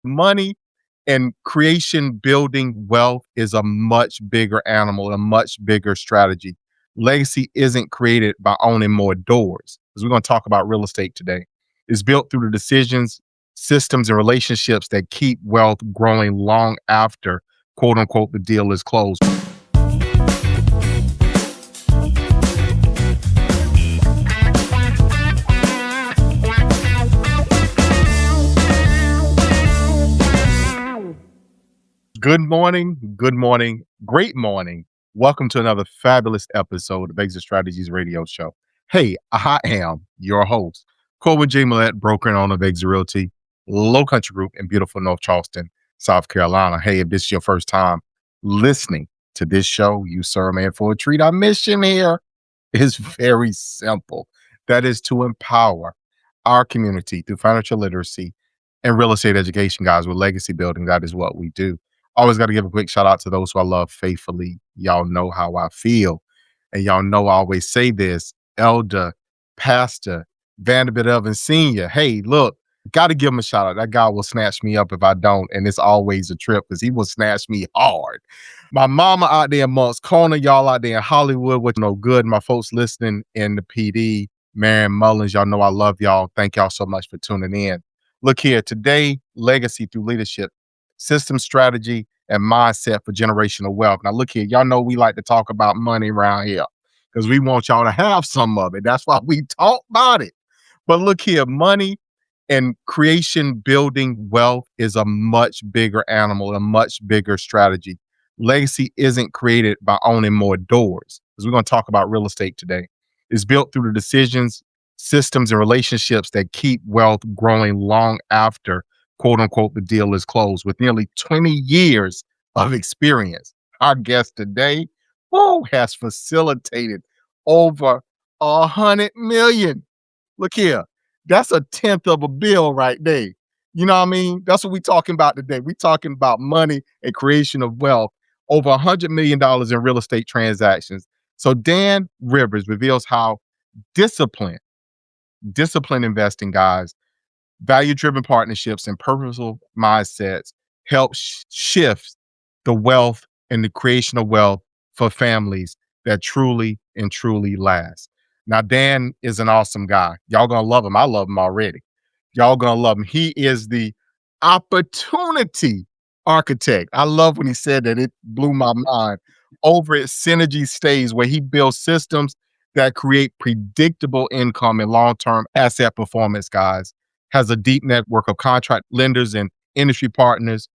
Money and creation, building wealth is a much bigger animal, a much bigger strategy. Legacy isn't created by owning more doors, because we're going to talk about real estate today. It's built through the decisions, systems, and relationships that keep wealth growing long after, quote unquote, the deal is closed. Good morning, great morning. Welcome to another fabulous episode of Exit Strategies Radio Show. Hey, I am your host, Corwin J. Millett, broker and owner of Exit Realty, Low Country Group in beautiful North Charleston, South Carolina. Hey, if this is your first time listening to this show, you sir, man, for a treat. Our mission here is very simple. That is to empower our community through financial literacy and real estate education, guys, with legacy building. That is what we do. Always got to give a quick shout out to those who I love faithfully. Y'all know how I feel. And y'all know I always say this, Elder, Pastor, Vanderbilt Evans Sr. Hey, look, got to give him a shout out. That guy will snatch me up if I don't. And it's always a trip because he will snatch me hard. My mama out there in Moncks Corner, y'all out there in Hollywood, with no good. My folks listening in the PD, Marion Mullins, y'all know I love y'all. Thank y'all so much for tuning in. Look here, today, legacy through leadership, system, strategy, and mindset for generational wealth. Now, look here, y'all know we like to talk about money around here because we want y'all to have some of it. That's why we talk about it. But look here, money and creation, building wealth is a much bigger animal, a much bigger strategy. Legacy isn't created by owning more doors, because we're going to talk about real estate today. It's built through the decisions, systems, and relationships that keep wealth growing long after, quote unquote, the deal is closed. With nearly 20 years of experience, our guest today, has facilitated over 100 million. Look here, that's a tenth of a bill right there. You know what I mean? That's what we're talking about today. We're talking about money and creation of wealth, over $100 million in real estate transactions. So Dan Rivers reveals how discipline investing, guys, value-driven partnerships, and purposeful mindsets help shift the wealth and the creation of wealth for families that truly and truly last. Now, Dan is an awesome guy. Y'all gonna love him. I love him already. Y'all gonna love him. He is the opportunity architect. I love when he said that. It blew my mind. Over at Synergy Stays, where he builds systems that create predictable income and long-term asset performance, guys. Has a deep network of contract lenders and industry partners,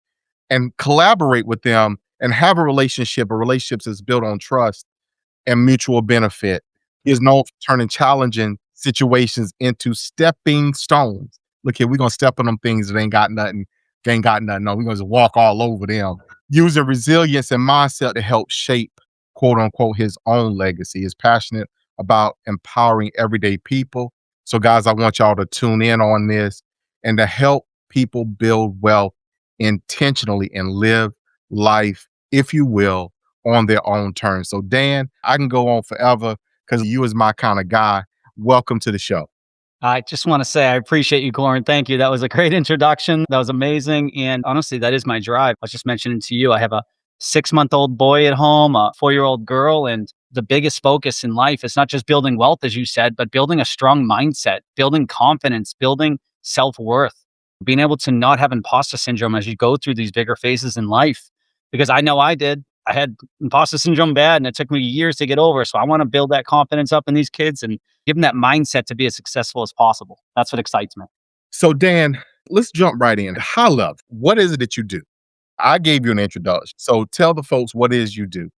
and collaborate with them and have a relationship. A relationship that's built on trust and mutual benefit. He is known for turning challenging situations into stepping stones. Look here, we're going to step on them things that ain't got nothing. No, we're going to just walk all over them. Using resilience and mindset to help shape, quote unquote, his own legacy. He's passionate about empowering everyday people. So guys, I want y'all to tune in on this and to help people build wealth intentionally and live life, if you will, on their own terms. So Dan, I can go on forever because you is my kind of guy. Welcome to the show. I just want to say I appreciate you, Corin. Thank you. That was a great introduction. That was amazing. And honestly, that is my drive. I was just mentioning to you, I have a 6-month-old boy at home, a 4-year-old girl, and the biggest focus in life is not just building wealth, as you said, but building a strong mindset, building confidence, building self-worth, being able to not have imposter syndrome as you go through these bigger phases in life. Because I know I did. I had imposter syndrome bad, and it took me years to get over. So I want to build that confidence up in these kids and give them that mindset to be as successful as possible. That's what excites me. So Dan, let's jump right in. High level, what is it that you do? I gave you an introduction. So tell the folks what it is you do.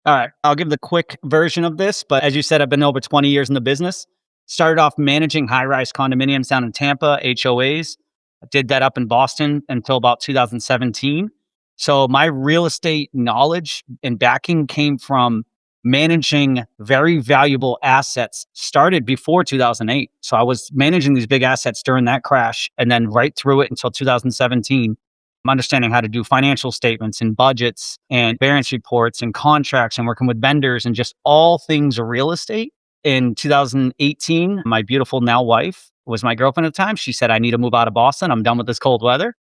All right. I'll give the quick version of this. But as you said, I've been over 20 years in the business. Started off managing high-rise condominiums down in Tampa, HOAs. I did that up in Boston until about 2017. So my real estate knowledge and backing came from managing very valuable assets, started before 2008. So I was managing these big assets during that crash and then right through it until 2017. I'm understanding how to do financial statements and budgets and variance reports and contracts and working with vendors and just all things real estate. In 2018, my beautiful now wife was my girlfriend at the time. She said, I need to move out of Boston. I'm done with this cold weather.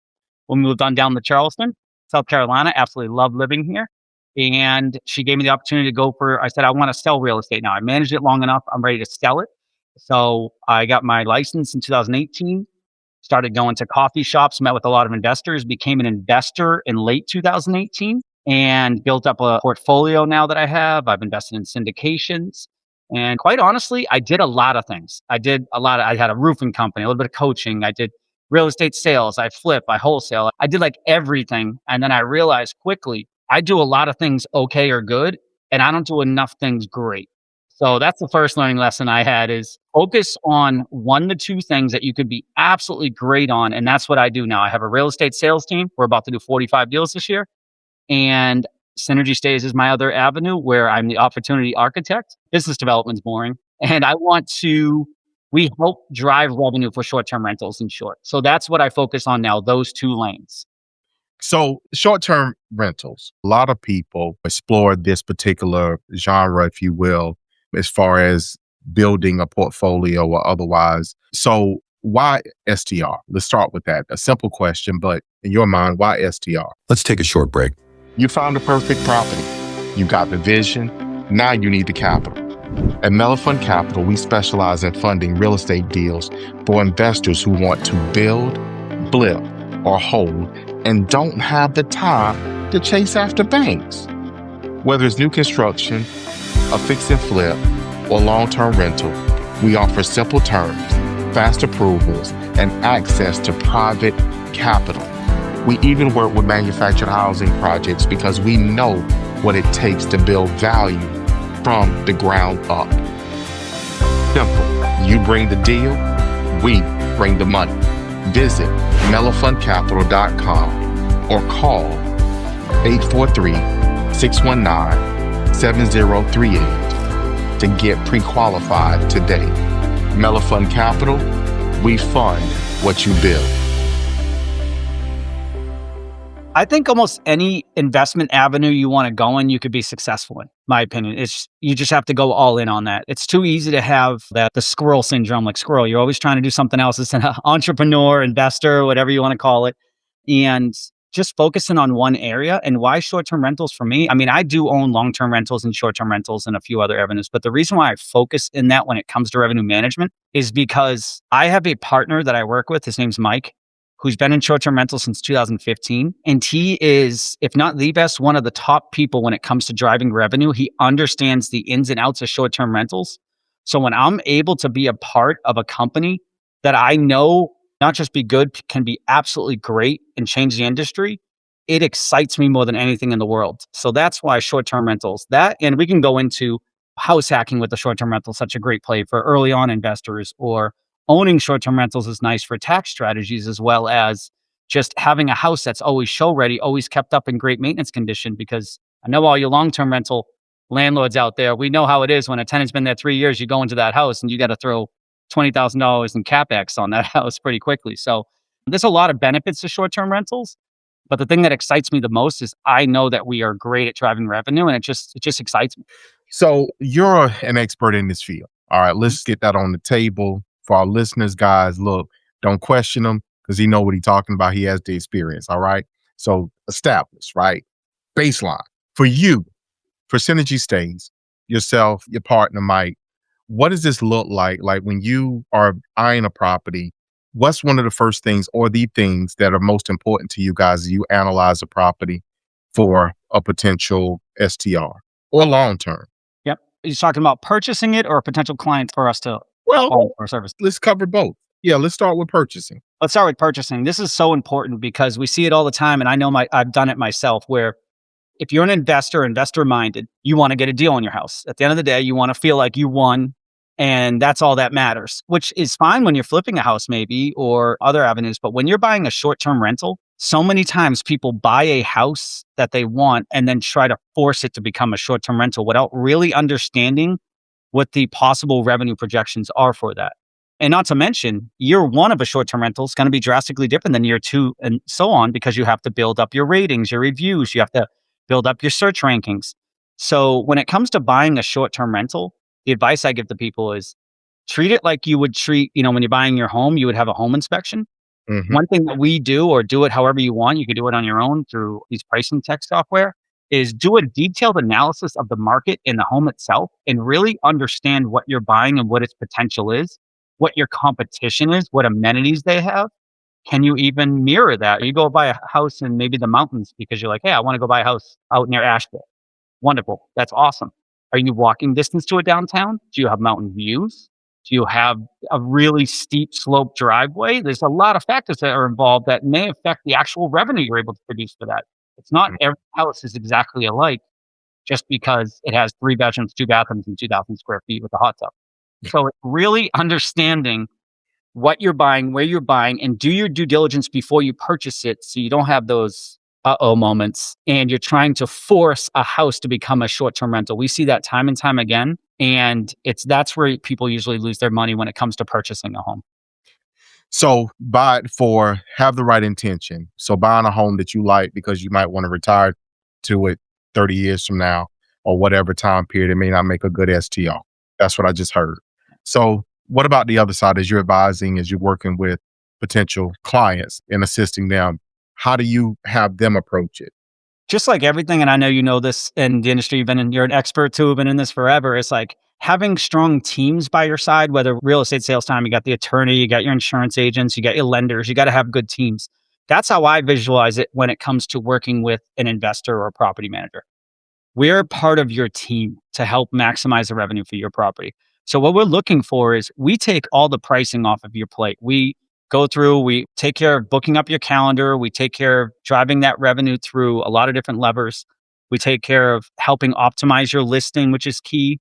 when we moved on down to Charleston, South Carolina. Absolutely love living here. And she gave me the opportunity to I said, I want to sell real estate now. I managed it long enough. I'm ready to sell it. So I got my license in 2018, started going to coffee shops, met with a lot of investors, became an investor in late 2018 and built up a portfolio now that I have. I've invested in syndications. And quite honestly, I did a lot of things. I had a roofing company, a little bit of coaching. I did real estate sales. I flip, I wholesale. I did like everything. And then I realized quickly, I do a lot of things okay or good, and I don't do enough things great. So that's the first learning lesson I had is focus on 1 to 2 things that you could be absolutely great on. And that's what I do now. I have a real estate sales team. We're about to do 45 deals this year. And Synergy Stays is my other avenue where I'm the opportunity architect. Business development's boring. And we help drive revenue for short term rentals in short. So that's what I focus on now, those 2 lanes. So, short term rentals, a lot of people explore this particular genre, if you will, as far as building a portfolio or otherwise. So, why STR? Let's start with that. A simple question, but in your mind, why STR? Let's take a short break. You found the perfect property. You got the vision. Now you need the capital. At Melafund Capital, we specialize in funding real estate deals for investors who want to build, blip, or hold and don't have the time to chase after banks. Whether it's new construction, a fix and flip, or long-term rental, we offer simple terms, fast approvals, and access to private capital. We even work with manufactured housing projects because we know what it takes to build value from the ground up. Simple. You bring the deal, we bring the money. Visit melafundcapital.com or call 843-619-7038 to get pre-qualified today. Melafund Capital, we fund what you build. I think almost any investment avenue you want to go in, you could be successful in. My opinion, you just have to go all in on that. It's too easy to have the squirrel syndrome, like squirrel. You're always trying to do something else as an entrepreneur, investor, whatever you want to call it, and just focusing on one area. And why short-term rentals for me? I mean, I do own long-term rentals and short-term rentals and a few other avenues, but the reason why I focus in that when it comes to revenue management is because I have a partner that I work with. His name's Mike, who's been in short-term rentals since 2015. And he is, if not the best, one of the top people when it comes to driving revenue. He understands the ins and outs of short-term rentals. So when I'm able to be a part of a company that I know not just be good, can be absolutely great and change the industry, it excites me more than anything in the world. So that's why short-term rentals, and we can go into house hacking with the short-term rental, such a great play for early on investors, or owning short-term rentals is nice for tax strategies, as well as just having a house that's always show ready, always kept up in great maintenance condition. Because I know all your long-term rental landlords out there, we know how it is when a tenant's been there 3 years, you go into that house and you got to throw $20,000 in CapEx on that house pretty quickly. So there's a lot of benefits to short-term rentals. But the thing that excites me the most is I know that we are great at driving revenue, and it just excites me. So you're an expert in this field. All right, let's get that on the table. For our listeners, guys, look, don't question him because he know what he's talking about. He has the experience, all right? So established, right? Baseline. For you, for Synergy Stays, yourself, your partner, Mike, what does this look like? Like when you are eyeing a property, what's one of the first things or the things that are most important to you guys as you analyze a property for a potential STR or long-term? Yep. You're talking about purchasing it or a potential client for us to Well, for service? let's cover both. Yeah, let's start with purchasing. Let's start with purchasing. This is so important because we see it all the time. And I know I've done it myself, where if you're an investor minded, you want to get a deal on your house. At the end of the day, you want to feel like you won, and that's all that matters, which is fine when you're flipping a house maybe or other avenues. But when you're buying a short-term rental, so many times people buy a house that they want and then try to force it to become a short-term rental without really understanding what the possible revenue projections are for that. And not to mention, year one of a short-term rental is going to be drastically different than year two and so on, because you have to build up your ratings, your reviews, you have to build up your search rankings. So when it comes to buying a short-term rental, the advice I give to people is treat it like you would treat, when you're buying your home, you would have a home inspection. Mhm. One thing that we do, or do it however you want, you can do it on your own through these pricing tech software, is do a detailed analysis of the market and the home itself and really understand what you're buying and what its potential is, what your competition is, what amenities they have. Can you even mirror that? You go buy a house in maybe the mountains because you're like, hey, I want to go buy a house out near Asheville. Wonderful. That's awesome. Are you walking distance to a downtown? Do you have mountain views? Do you have a really steep slope driveway? There's a lot of factors that are involved that may affect the actual revenue you're able to produce for that. It's not Mm. every house is exactly alike just because it has 3 bedrooms, 2 bathrooms, and 2,000 square feet with a hot tub. So it's really understanding what you're buying, where you're buying, and do your due diligence before you purchase it so you don't have those uh-oh moments and you're trying to force a house to become a short-term rental. We see that time and time again, and that's where people usually lose their money when it comes to purchasing a home. So buy it for have the right intention. So buying a home that you like because you might want to retire to it 30 years from now or whatever time period, it may not make a good STR. That's what I just heard. So what about the other side as you're advising, as you're working with potential clients and assisting them? How do you have them approach it? Just like everything, and I know you know this in the industry, you're an expert too, been in this forever. It's like having strong teams by your side, whether real estate sales time, you got the attorney, you got your insurance agents, you got your lenders, you got to have good teams. That's how I visualize it when it comes to working with an investor or a property manager. We're part of your team to help maximize the revenue for your property. So what we're looking for is we take all the pricing off of your plate. We go through, we take care of booking up your calendar, we take care of driving that revenue through a lot of different levers. We take care of helping optimize your listing, which is key,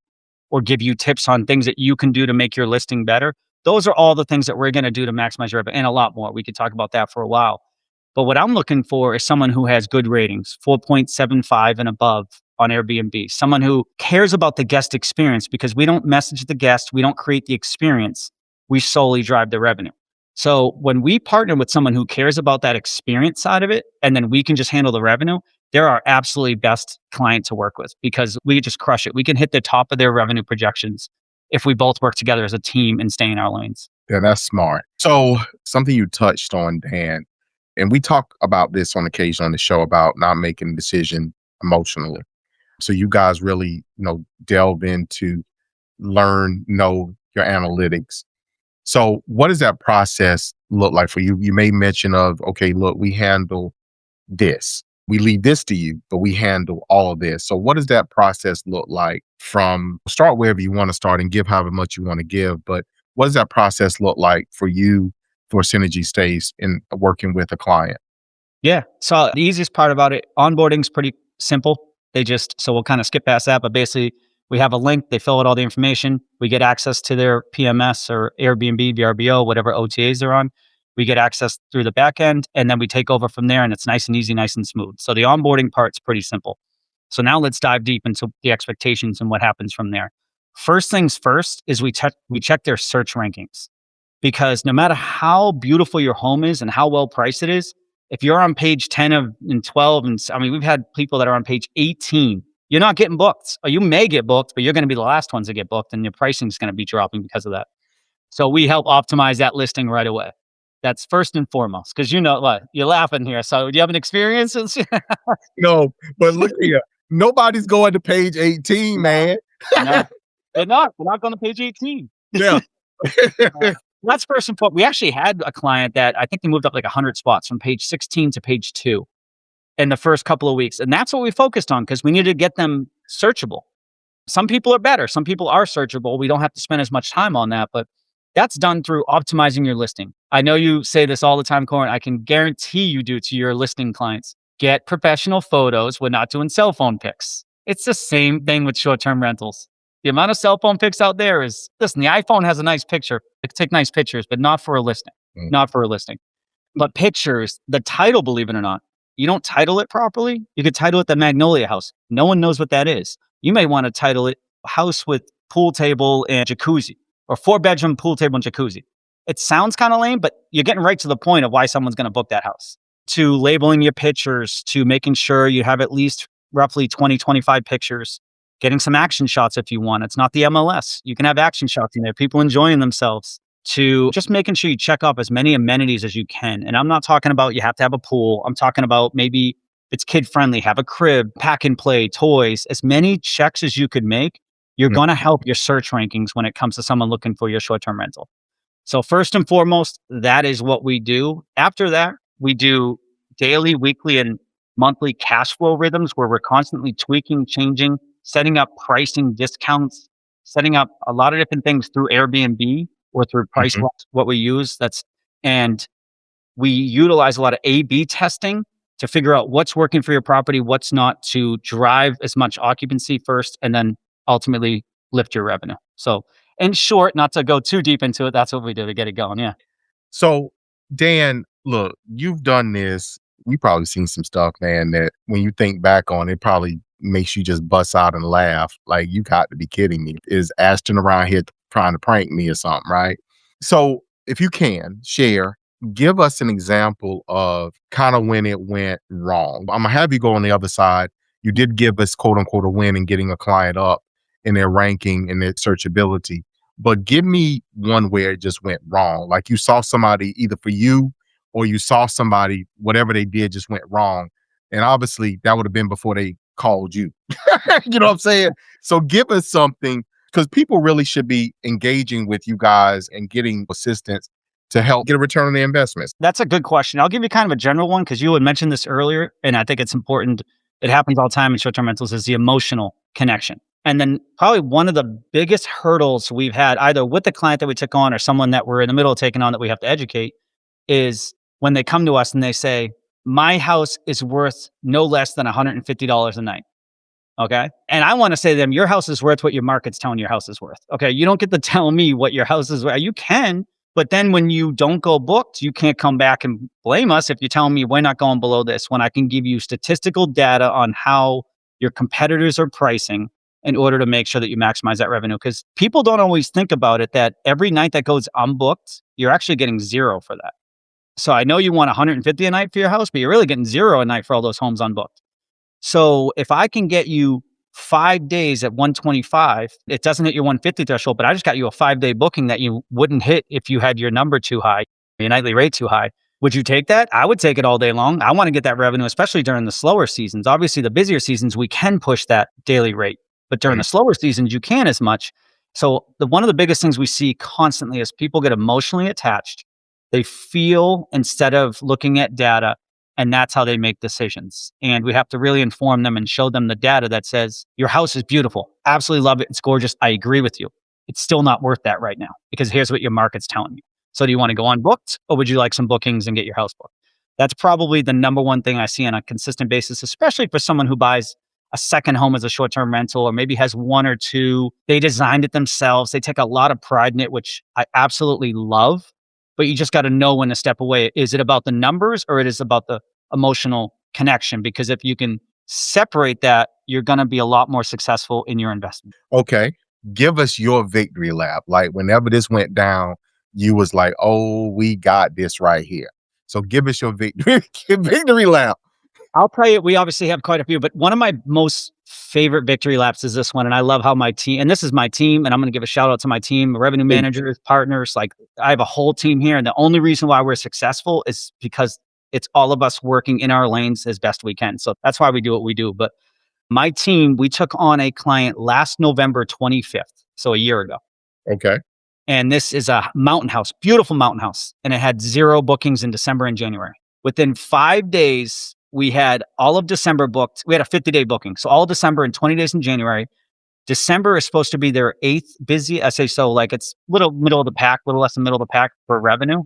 or give you tips on things that you can do to make your listing better. Those are all the things that we're going to do to maximize your revenue and a lot more. We could talk about that for a while. But what I'm looking for is someone who has good ratings, 4.75 and above on Airbnb, someone who cares about the guest experience because we don't message the guest, we don't create the experience, we solely drive the revenue. So when we partner with someone who cares about that experience side of it, and then we can just handle the revenue, they're our absolutely best client to work with because we just crush it. We can hit the top of their revenue projections if we both work together as a team and stay in our lanes. Yeah, that's smart. So something you touched on, Dan, and we talk about this on occasion on the show about not making a decision emotionally. So you guys really, delve into learn, know your analytics. So what does that process look like for you? You made mention of, okay, look, we handle this. We leave this to you, but we handle all of this. So what does that process look like from start wherever you want to start and give however much you want to give, but what does that process look like for you for Synergy Stays in working with a client? Yeah. So the easiest part about it, onboarding is pretty simple. So we'll kind of skip past that, but basically we have a link, they fill out all the information, we get access to their PMS or Airbnb, VRBO, whatever OTAs they're on. We get access through the back end and then we take over from there and it's nice and easy, nice and smooth. So the onboarding part's pretty simple. So now let's dive deep into the expectations and what happens from there. First things first is we check their search rankings because no matter how beautiful your home is and how well priced it is, if you're on page 10 and 12, and I mean, we've had people that are on page 18, you're not getting booked, or you may get booked, but you're going to be the last ones to get booked, and your pricing is going to be dropping because of that. So we help optimize that listing right away. That's first and foremost, because you know what you're laughing here. So do you have an experience? No, but look here, nobody's going to page 18, No, man. no, they're not. They're not going to page 18. Yeah. That's first and foremost. We actually had a client that I think they moved up like 100 spots from page 16 to page 2 in the first couple of weeks. And that's what we focused on because we needed to get them searchable. Some people are better. Some people are searchable. We don't have to spend as much time on that, but that's done through optimizing your listing. I know you say this all the time, Corin. I can guarantee you do to your listing clients. Get professional photos. We're not doing cell phone pics. It's the same thing with short-term rentals. The amount of cell phone pics out there is, listen, the iPhone has a nice picture. It can take nice pictures, but not for a listing. Mm. Not for a listing. But pictures, the title, believe it or not, you don't title it properly. You could title it the Magnolia House. No one knows what that is. You may want to title it House with Pool Table and Jacuzzi or 4-bedroom pool table and jacuzzi. It sounds kind of lame, but you're getting right to the point of why someone's going to book that house. To labeling your pictures, to making sure you have at least roughly 20, 25 pictures, getting some action shots if you want. It's not the MLS. You can have action shots in there, people enjoying themselves. to just making sure you check off as many amenities as you can. And I'm not talking about you have to have a pool. I'm talking about maybe it's kid friendly, have a crib, pack and play, toys, as many checks as you could make. You're Mm. going to help your search rankings when it comes to someone looking for your short term rental. So, first and foremost, that is what we do. After that, we do daily, weekly, and monthly cash flow rhythms where we're constantly tweaking, changing, setting up pricing discounts, setting up a lot of different things through Airbnb or through Mhm. Price, what we use. And we utilize a lot of A B testing to figure out what's working for your property, what's not, to drive as much occupancy first and then ultimately lift your revenue. So, in short, not to go too deep into it, that's what we do to get it going. Yeah. So, Dan, look, you've done this. You probably seen some stuff, man, that when you think back on it, probably makes you just bust out and laugh. Like, you got to be kidding me. Is Ashton around here trying to prank me or something, right? So, if you can share, give us an example of kind of when it went wrong. I'm gonna have you go on the other side. You did give us quote unquote a win in getting a client up in their ranking and their searchability. But give me one where it just went wrong. Like you saw somebody either for you or you saw somebody, whatever they did just went wrong. And obviously that would have been before they called you. You know what I'm saying? So give us something because people really should be engaging with you guys and getting assistance to help get a return on their investments. That's a good question. I'll give you kind of a general one because you had mentioned this earlier, and I think it's important. It happens all the time in short term rentals is the emotional connection. And then probably one of the biggest hurdles we've had, either with the client that we took on or someone that we're in the middle of taking on that we have to educate, is when they come to us and they say, my house is worth no less than $150 a night. Okay. And I want to say to them, your house is worth what your market's telling your house is worth. Okay. You don't get to tell me what your house is worth. You can, but then when you don't go booked, you can't come back and blame us if you're telling me we're not going below this when I can give you statistical data on how your competitors are pricing in order to make sure that you maximize that revenue. Because people don't always think about it that every night that goes unbooked, you're actually getting zero for that. So I know you want 150 a night for your house, but you're really getting zero a night for all those homes unbooked. So if I can get you 5 days at 125, it doesn't hit your 150 threshold, but I just got you a 5 day booking that you wouldn't hit if you had your number too high, your nightly rate too high. Would you take that? I would take it all day long. I want to get that revenue, especially during the slower seasons. Obviously, the busier seasons, we can push that daily rate, but during Mm. the slower seasons, you can't as much. So one of the biggest things we see constantly is people get emotionally attached. They feel instead of looking at data, and that's how they make decisions. And we have to really inform them and show them the data that says, your house is beautiful. Absolutely love it. It's gorgeous. I agree with you. It's still not worth that right now because here's what your market's telling you. So do you want to go unbooked or would you like some bookings and get your house booked? That's probably the number one thing I see on a consistent basis, especially for someone who buys a second home as a short term rental or maybe has one or two. They designed it themselves. They take a lot of pride in it, which I absolutely love. But you just got to know when to step away. Is it about the numbers or it is about the emotional connection? Because if you can separate that, you're going to be a lot more successful in your investment. Okay. Give us your victory lap. Like whenever this went down, you was like, oh, we got this right here. So give us your victory, victory lap. I'll tell you, we obviously have quite a few, but one of my most favorite victory laps is this one. And I love how my team, and this is my team, and I'm going to give a shout out to my team, revenue managers, partners. Like I have a whole team here. And the only reason why we're successful is because it's all of us working in our lanes as best we can. So that's why we do what we do. But my team, we took on a client last November 25th, so a year ago. Okay. And this is a mountain house, beautiful mountain house. And it had zero bookings in December and January. Within 5 days, we had all of December booked. We had a 50-day booking. So all of December and 20 days in January. December is supposed to be their eighth busy. I say so like it's little middle of the pack, little less than middle of the pack for revenue.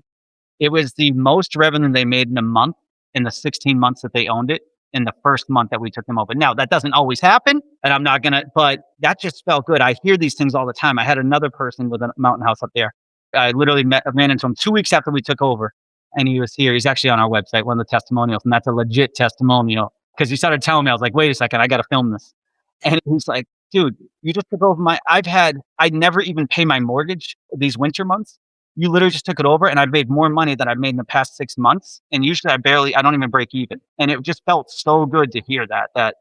It was the most revenue they made in a month in the 16 months that they owned it in the first month that we took them open. Now, that doesn't always happen, and I'm not going to, but that just felt good. I hear these things all the time. I had another person with a mountain house up there. I literally ran into him 2 weeks after we took over, and he was here. He's actually on our website, one of the testimonials, and that's a legit testimonial because he started telling me, I was like, wait a second, I got to film this. And he's like, dude, you just took over I never even pay my mortgage these winter months. You literally just took it over and I've made more money than I've made in the past 6 months. And usually I don't even break even. And it just felt so good to hear that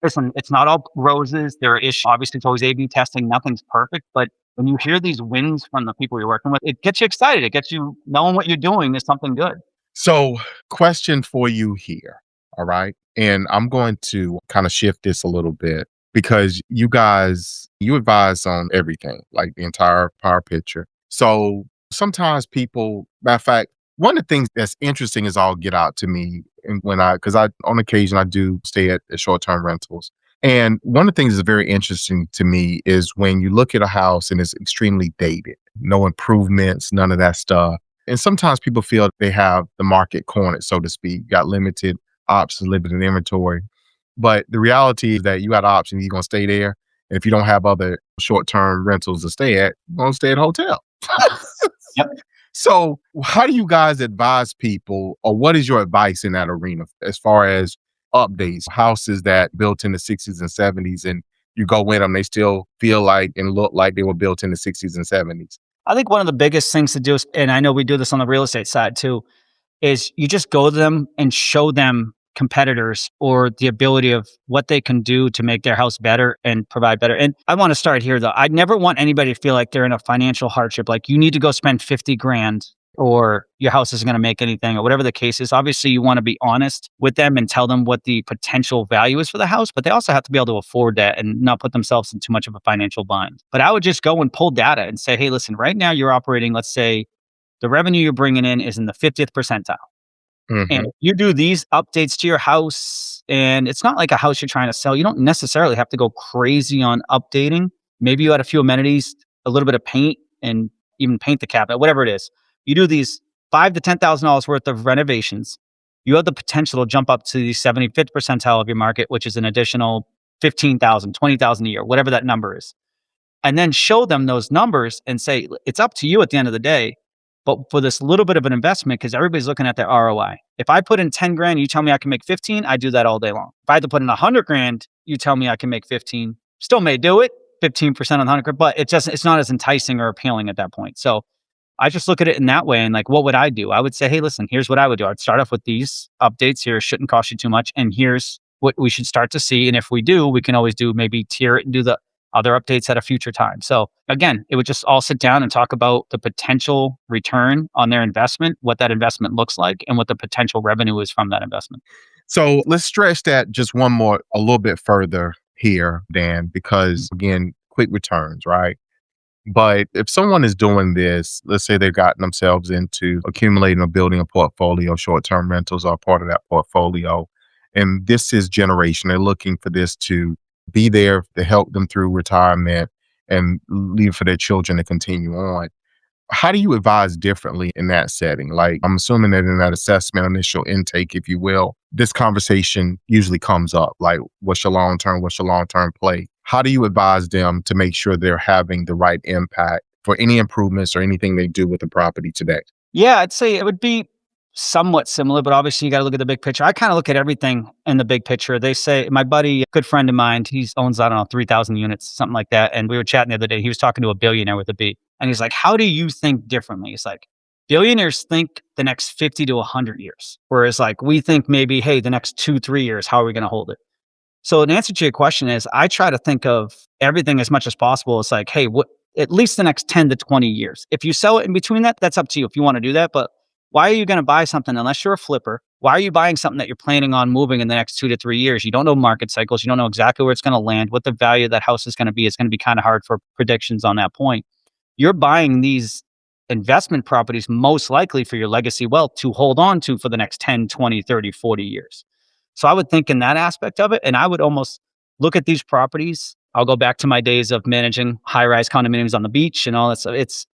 listen, it's not all roses. There are issues. Obviously it's always A/B testing. Nothing's perfect, but when you hear these wins from the people you're working with, it gets you excited. It gets you knowing what you're doing is something good. So, question for you here. All right. And I'm going to kind of shift this a little bit because you guys, you advise on everything, like the entire power picture. So sometimes people, matter of fact, one of the things that's interesting is all get out to me. And because on occasion, I do stay at short term rentals. And one of the things that's very interesting to me is when you look at a house and it's extremely dated, no improvements, none of that stuff, and sometimes people feel they have the market cornered, so to speak, got limited options, limited inventory. But the reality is that you got options, you're gonna stay there. And if you don't have other short-term rentals to stay at, you're gonna stay at a hotel. Yep. So how do you guys advise people, or what is your advice in that arena as far as updates, houses that built in the 60s and 70s and you go in them, they still feel like and look like they were built in the 60s and 70s? I think one of the biggest things to do is, and I know we do this on the real estate side too, is you just go to them and show them competitors or the ability of what they can do to make their house better and provide better. And I want to start here though. I never want anybody to feel like they're in a financial hardship. Like you need to go spend 50 grand or your house isn't going to make anything or whatever the case is. Obviously you want to be honest with them and tell them what the potential value is for the house, but they also have to be able to afford that and not put themselves in too much of a financial bind. But I would just go and pull data and say, hey, listen, right now you're operating, let's say the revenue you're bringing in is in the 50th percentile. And Mhm. if you do these updates to your house, and it's not like a house you're trying to sell, you don't necessarily have to go crazy on updating. Maybe you add a few amenities, a little bit of paint, and even paint the cabinet, whatever it is. You do these five to $10,000 worth of renovations. You have the potential to jump up to the 75th percentile of your market, which is an additional 15,000, 20,000 a year, whatever that number is, and then show them those numbers and say, it's up to you at the end of the day. But for this little bit of an investment, because everybody's looking at their ROI. If I put in 10 grand, you tell me I can make 15, I do that all day long. If I had to put in 100 grand, you tell me I can make 15, still may do it, 15% on 100 grand, but it's not as enticing or appealing at that point. So I just look at it in that way and like, what would I do? I would say, hey, listen, here's what I would do. I'd start off with these updates here. Shouldn't cost you too much. And here's what we should start to see. And if we do, we can always do maybe tier it and do the other updates at a future time. So again, it would just all sit down and talk about the potential return on their investment, what that investment looks like, and what the potential revenue is from that investment. So let's stretch that just a little bit further here, Dan, because again, quick returns, right? But if someone is doing this, let's say they've gotten themselves into accumulating or building a portfolio, short term rentals are part of that portfolio. And this is generation. They're looking for this to be there to help them through retirement and leave for their children to continue on. How do you advise differently in that setting? Like, I'm assuming that in that assessment, initial intake, if you will, this conversation usually comes up. Like, what's your long term? What's your long term play? How do you advise them to make sure they're having the right impact for any improvements or anything they do with the property today? Yeah, I'd say it would be somewhat similar, but obviously you got to look at the big picture. I kind of look at everything in the big picture. They say my buddy, a good friend of mine, he owns, I don't know, 3,000 units, something like that. And we were chatting the other day. He was talking to a billionaire with a B. And he's like, how do you think differently? He's like, billionaires think the next 50 to 100 years. Whereas like we think maybe, hey, the next 2, 3 years, how are we going to hold it? So an answer to your question is I try to think of everything as much as possible. It's like, hey, what at least the next 10 to 20 years. If you sell it in between that, that's up to you if you want to do that. But why are you going to buy something unless you're a flipper? Why are you buying something that you're planning on moving in the next 2 to 3 years? You don't know market cycles. You don't know exactly where it's going to land, what the value of that house is going to be. It's going to be kind of hard for predictions on that point. You're buying these investment properties most likely for your legacy wealth to hold on to for the next 10, 20, 30, 40 years. So I would think in that aspect of it, and I would almost look at these properties. I'll go back to my days of managing high-rise condominiums on the beach and all that stuff. It's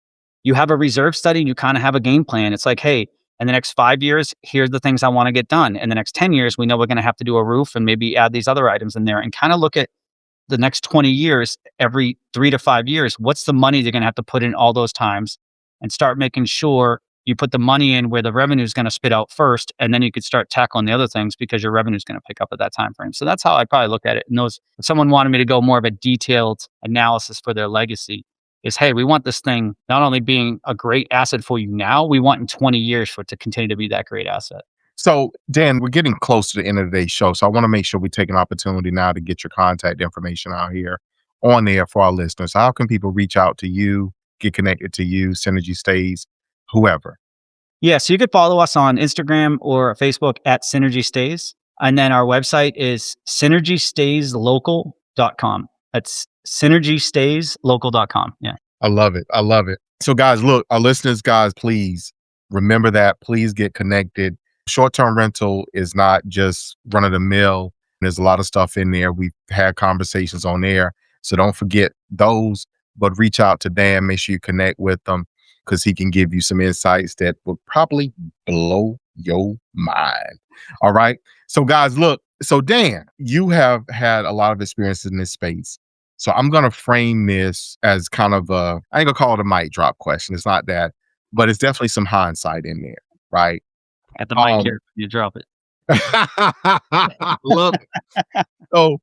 you have a reserve study and you kind of have a game plan. It's like, hey, in the next 5 years, here's the things I want to get done. In the next 10 years, we know we're going to have to do a roof and maybe add these other items in there and kind of look at the next 20 years, every 3 to 5 years, what's the money they're going to have to put in all those times and start making sure you put the money in where the revenue is going to spit out first, and then you could start tackling the other things because your revenue is going to pick up at that time frame. So that's how I probably look at it. And those, if someone wanted me to go more of a detailed analysis for their legacy, is hey, we want this thing not only being a great asset for you now, we want in 20 years for it to continue to be that great asset. So, Dan, we're getting close to the end of today's show. So, I want to make sure we take an opportunity now to get your contact information out here on there for our listeners? How can people reach out to you, get connected to you, Synergy Stays, whoever? Yeah, so you could follow us on Instagram or Facebook at Synergy Stays. And then our website is synergystayslocal.com. That's synergystayslocal.com. Yeah. I love it. I love it. So, guys, look, our listeners, guys, please remember that. Please get connected. Short-term rental is not just run of the mill. There's a lot of stuff in there. We've had conversations on there. So don't forget those, but reach out to Dan. Make sure you connect with them because he can give you some insights that will probably blow your mind. All right. So, guys, look. So, Dan, you have had a lot of experience in this space. So I'm going to frame this as kind of I ain't gonna call it a mic drop question. It's not that, but it's definitely some hindsight in there, right? At the mic here, you drop it. Look, so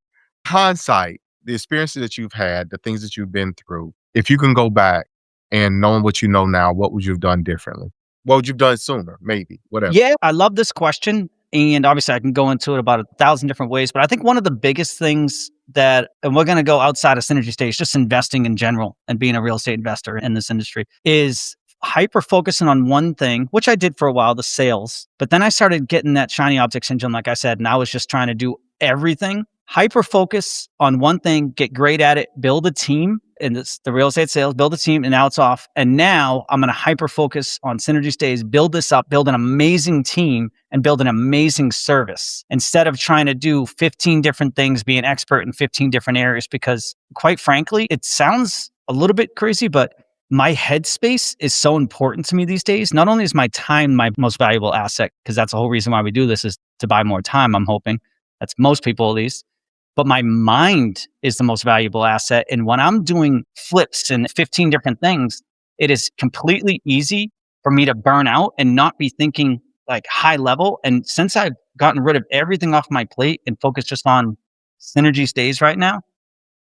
hindsight, the experiences that you've had, the things that you've been through, if you can go back and knowing what you know now, what would you have done differently? What would you have done sooner? Maybe, whatever. Yeah, I love this question. And obviously I can go into it about 1,000 different ways, but I think one of the biggest things and we're going to go outside of Synergy Stage, just investing in general and being a real estate investor in this industry, is hyper focusing on one thing, which I did for a while, the sales. But then I started getting that shiny object syndrome, like I said, and I was just trying to do everything. Hyper focus on one thing, get great at it, build a team in the real estate sales, build a team, and now it's off. And now I'm going to hyper focus on Synergy Stays, build this up, build an amazing team, and build an amazing service instead of trying to do 15 different things, be an expert in 15 different areas. Because quite frankly, it sounds a little bit crazy, but my headspace is so important to me these days. Not only is my time my most valuable asset, because that's the whole reason why we do this is to buy more time, I'm hoping. That's most people at least. But my mind is the most valuable asset. And when I'm doing flips and 15 different things, it is completely easy for me to burn out and not be thinking like high level. And since I've gotten rid of everything off my plate and focused just on Synergy Stays right now,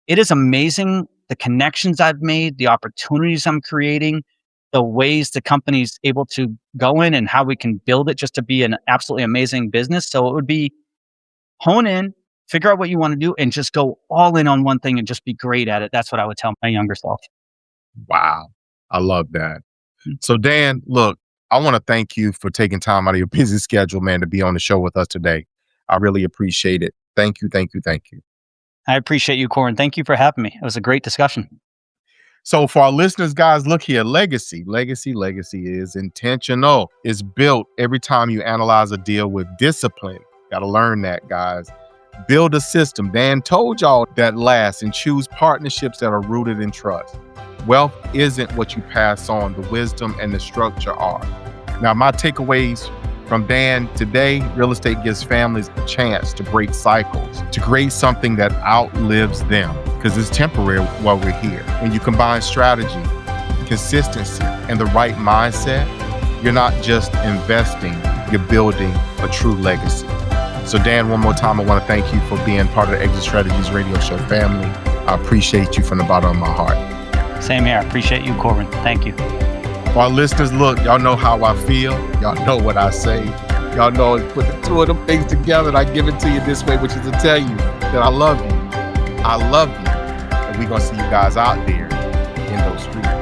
it is amazing the connections I've made, the opportunities I'm creating, the ways the company's able to go in and how we can build it just to be an absolutely amazing business. So it would be hone in, figure out what you want to do, and just go all in on one thing and just be great at it. That's what I would tell my younger self. Wow. I love that. So, Dan, look, I want to thank you for taking time out of your busy schedule, man, to be on the show with us today. I really appreciate it. Thank you, thank you, thank you. I appreciate you, Corin. Thank you for having me. It was a great discussion. So for our listeners, guys, look here, legacy is intentional. It's built every time you analyze a deal with discipline. Got to learn that, guys. Build a system. Dan told y'all that lasts and choose partnerships that are rooted in trust. Wealth isn't what you pass on. The wisdom and the structure are. Now, my takeaways from Dan today, real estate gives families a chance to break cycles, to create something that outlives them because it's temporary while we're here. When you combine strategy, consistency, and the right mindset, you're not just investing, you're building a true legacy. So Dan, one more time, I want to thank you for being part of the Exit Strategies radio show family. I appreciate you from the bottom of my heart. Same here. I appreciate you, Corbin. Thank you. For our listeners, look, y'all know how I feel. Y'all know what I say. Y'all know I put the two of them things together and I give it to you this way, which is to tell you that I love you. I love you. And we're going to see you guys out there in those streets.